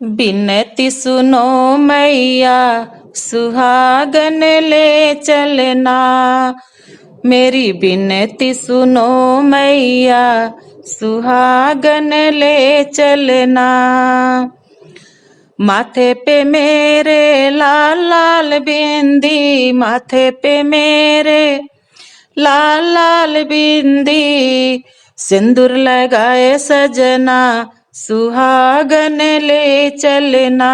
बिनती सुनो मैया सुहागन ले चलना। मेरी बिनती सुनो मैया सुहागन ले चलना। माथे पे मेरे लाल लाल बिंदी, माथे पे मेरे लाल लाल बिंदी, सिंदूर लगाए सजना सुहागन ले चलना।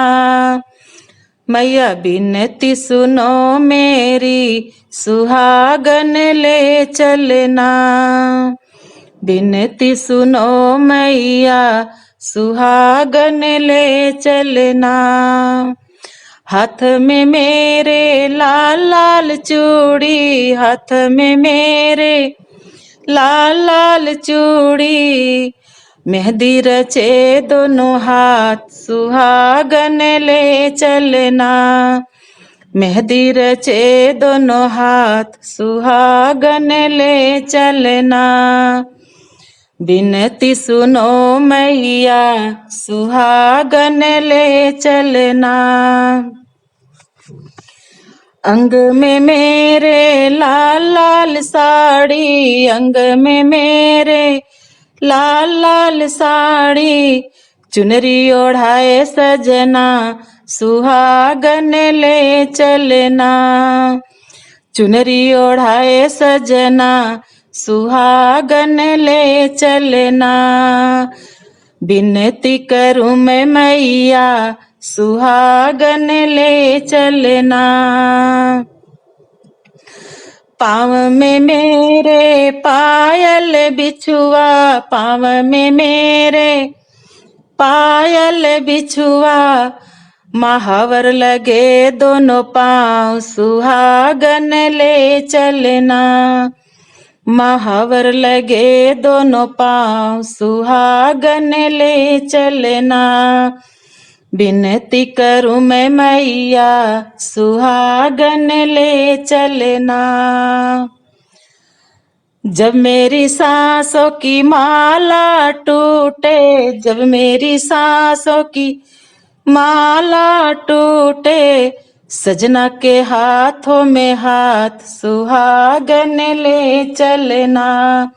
मैया बिनती सुनो मेरी सुहागन ले चलना। बिनती सुनो मैया सुहागन ले चलना। हाथ में मेरे लाल लाल चूड़ी, हाथ में मेरे लाल लाल चूड़ी, मेहंदी रचे दोनों हाथ सुहागन ले चलना। मेहंदी रचे दोनों हाथ सुहागन ले चलना। बिनती सुनो मैया सुहागन ले चलना। अंग में मेरे लाल लाल साड़ी, अंग में मेरे लाल लाल साड़ी, चुनरी ओढ़ाए सजना सुहागन ले चलना। चुनरी ओढ़ाए सजना सुहागन ले चलना। बिनती करूं मैं मैया सुहागन ले चलना। पाँव में मेरे पायल बिछुआ, पाँव में मेरे पायल बिछुआ, महावर लगे दोनों पाँव सुहागन ले चलना। महावर लगे दोनों पाँव सुहागन ले चलना। बिनती करूं मैं मैया सुहागन ले चलना। जब मेरी सांसों की माला टूटे, जब मेरी सांसों की माला टूटे, सजना के हाथों में हाथ सुहागन ले चलना।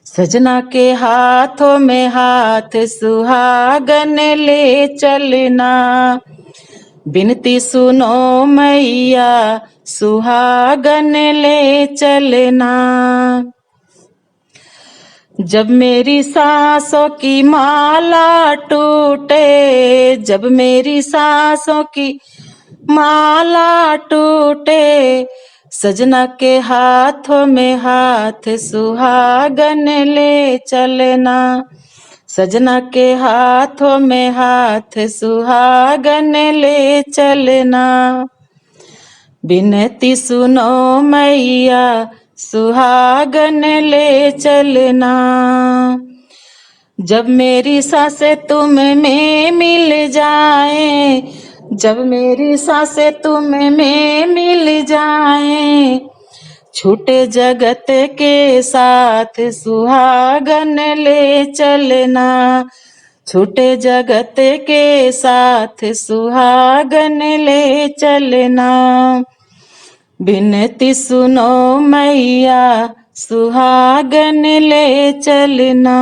सजना के हाथों में हाथ सुहागन ले चलना। बिनती सुनो मैया सुहागन ले चलना। जब मेरी सांसों की माला टूटे, जब मेरी सांसों की माला टूटे, सजना के हाथों में हाथ सुहागन ले चलना। सजना के हाथों में हाथ सुहागन ले चलना। बिनती सुनो मैया सुहागन ले चलना। जब मेरी सांसें तुम में मिल जाए, जब मेरी सांसें तुम में मिल जाए, छूटे जगत के साथ सुहागन ले चलना। छूटे जगत के साथ सुहागन ले चलना। बिनती सुनो मैया सुहागन ले चलना।